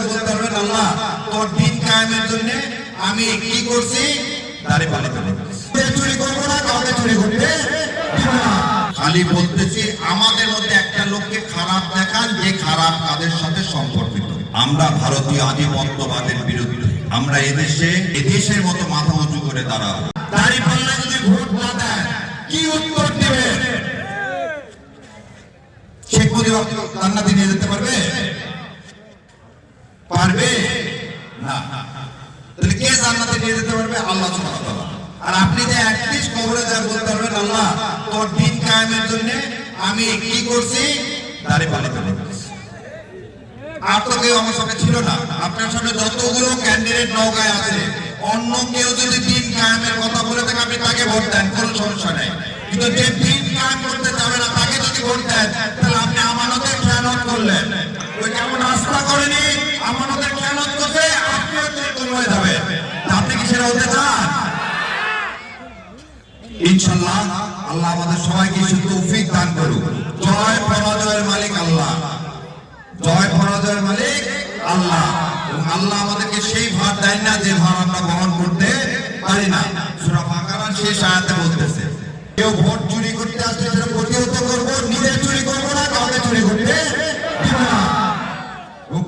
দেওয়ার বলতে পারবেন আল্লাহ তোর দিন কায়েমের জন্য আমি কি করছি? দাঁড়িয়ে পাল্লা চুরি করবো না, কাউকে চুরি করতে খালি বলতেছি আমাদের মধ্যে একটা লোককে খারাপ দেখান যে খারাপ কাদের সাথে সম্পর্কিত। আমরা ভারতীয় আধিপত্যবাদের বিরুদ্ধে, আমরা এদেশের মতো মাথা উঁচু করে দাঁড়াবো। দাঁড়িয়ে পাল্লা যদি ভোট না দেয় কি উত্তর দেবেন? শেখ মুজিব জান্নাতে নিয়ে যেতে পারবে? পারবে না। তাহলে কে জান্নাতে নিয়ে যেতে পারবে? আল্লাহ সুবহানাহু ওয়া তাআলা। আর আপনি যে অ্যাটলিস্ট কবরে যা বলতে পারবেন আল্লাহ তোর দিন কায়েমের জন্য আমি কি করছি? দাঁড়িয়ে পাল্লা করছি। আর তো কেউ আমার সাথে ছিল না। আপনার সামনে যতগুলো ক্যান্ডিডেট নওগাঁয় আছে, অন্য কেউ যদি দিন কায়েমের কথা বলে থাকে আপনি তাকে ভোট দেন, কোনো সমস্যা নেই। কিন্তু যে দিন কায়েম করতে যাবে না তাকে যদি ভোট দেন তাহলে আপনি আমানতের খেয়ানত করলেন। ওই কেমন আস্থা করেনি, আমানতের খেয়ানত করতে আপনিও চুরি হয়ে যাবে। আপনি কি সেটা হতে চান? ইনশাআল্লাহ আল্লাহ আমাদের সবাইকে তৌফিক দান করুক। জয় পরাজয়ের মালিক আল্লাহ, জয় পরাজয়ের মালিক আল্লাহ। এবং আল্লাহ আমাদেরকে সেই ভার দেয় না যে ভার আমরা বহন করতে পারি না। সূরা বাকারার শেষ আয়াতে বলতেছে কেউ ভোট চুরি করতে আসলে সেটা প্রতিহত করবো, নিজে চুরি করবো না, কাউকে চুরি করতে দিব না।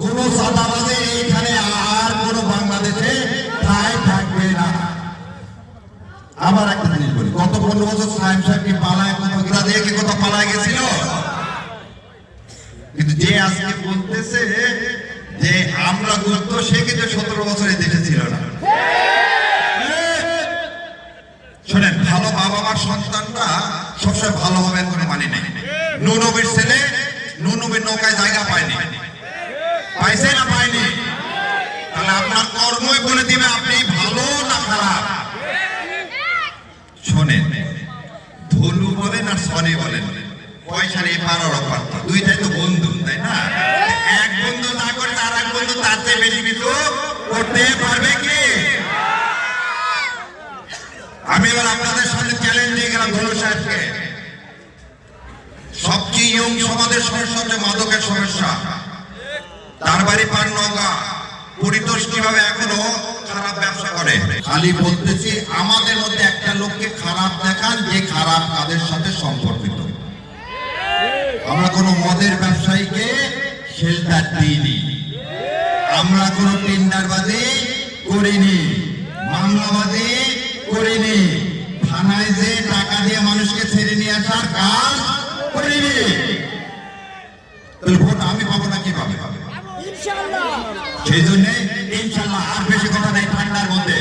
কোন সাদাবাদে এখানে আর কোন বাংলাদেশে ঠাঁই থাকবে না। আবার একটা জিনিস বলি, গত 15 বছর সাহেব সাহেবকে পালায় কোথা দিয়ে কি কোথা পালায় গেছিল, কিন্তু যে আজকে বলতেছে যে আমরা গুরুত্ব, সে কিন্তু 17 বছরে দেশে ছিল না। শোনেন, ভালো বাবা মার সন্তানরা সবসময় ভালো হবে কোনো মানে নেই। নূনবীর ছেলে নূনবীর নৌকায় জায়গা পায়নি, পাইছে না পায়নি? তাহলে আপনার কর্মই বলে দিবে আপনি ভালো না খারাপ। শোনেন, ধলু বলেন আর সনি বলেন, পয়সার এপার আর ওপার, দুইটাই তো বন্ধু, তাই না? এক বন্ধু না করে আর এক বন্ধু তার চেয়ে বেশি কিছু করতে পারবে কি? আমি এবার আপনাদের সামনে চ্যালেঞ্জ দিয়ে গেলাম ধলু সাহেবকে। সবচেয়ে ইয়ং সমাজের সমস্যা হচ্ছে মাদকের সমস্যা। তার বাড়ি পার নওগাঁ, পরিতোষ কিভাবে এখনো খারাপ ব্যবসা করে। খালি বলতেছি আমাদের মধ্যে একটা লোককে খারাপ দেখান যে খারাপ কাদের সাথে সম্পর্কিত। আমরা কোন মদের ব্যবসায়ীকে শেল্টার দিইনি, আমরা কোন টেন্ডারবাজি করিনি, মামলাবাজি করিনি, থানায় যে টাকা দিয়ে মানুষকে ছেড়ে নিয়ে আসার কাজ করিনি। ভোট আমি পাবো না, কি পাবে? সেই জন্য ইনশাআল্লাহ আর বেশি কথা নেই। ঠান্ডার মধ্যে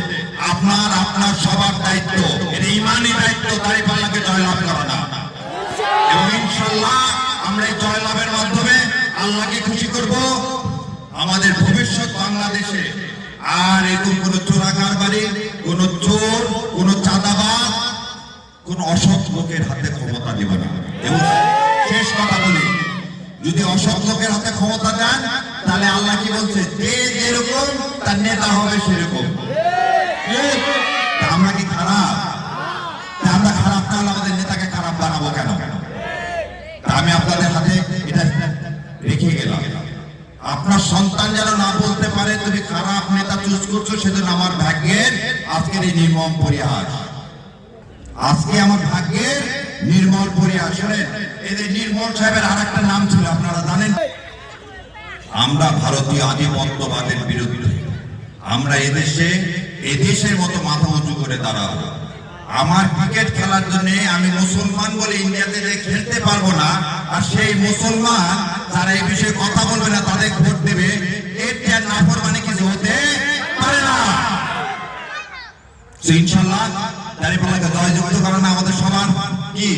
আপনার সবার দায়িত্ব, এটা ইমানি দায়িত্ব, দাঁড়িপাল্লাকে জয়লাভ করা না। এবং ইনশাআল্লাহ আমরা এই জয়লাভের মাধ্যমে আল্লাহকে খুশি করব। আমাদের ভবিষ্যৎ বাংলাদেশে আর এরকম কোন চোরাকার বাড়ি, কোন চোর, কোন চাঁদাবাজ, কোন অসৎ লোকের হাতে ক্ষমতা দেব না। এবং শেষ কথা বলি, যদি অসৎ লোকের হাতে ক্ষমতা দেন তাহলে আল্লাহ কি বলছে, যে যেরকম তার নেতা হবে সেরকম। আমরা কি খারাপ? আমরা খারাপ, তাহলে আমাদের নেতাকে খারাপ বানাবো কেন? আমি আপনাদের হাতে এটা রেখে গেলাম। আপনার সন্তান যেন না বলতে পারে তুমি খারাপ নেতা চুজ করছো, সেজন্য আমার ভাগ্যের আজকের এই নির্মম পরিহাস। আজকে আমার ভাগ্যের নির্মল পরিহাস। শোনেন, এদের নির্মল সাহেবের আর একটা নাম ছিল, আপনারা জানেন। আমরা ভারতীয় আধিপত্যবাদের বিরুদ্ধে, আমরা এদেশের মতো মাথা উঁচু করে দাঁড়াবো। আমার ক্রিকেট খেলার জন্য আমি মুসলমান বলে ইন্ডিয়াতে খেলতে পারবো না, আর সেই মুসলমান যারা এই বিষয়ে কথা বলবে না তাদের ভোট দেবে, এর চেয়ে নাফরমানি কিছু হতে পারে না। ইনশাআল্লাহ দাঁড়িপাল্লাকে জয়যুক্ত করানো আমাদের সবার কি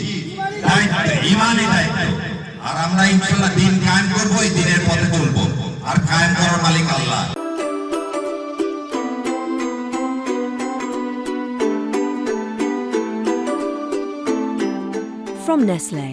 দায়িত্ব, ইমানি দায়িত্ব। আর আমরা ইনশাআল্লাহ দিন কায়েম করবো, এই দিনের পথে চলবো, আর কায়েম করার মালিক আল্লাহ। From Nestlé.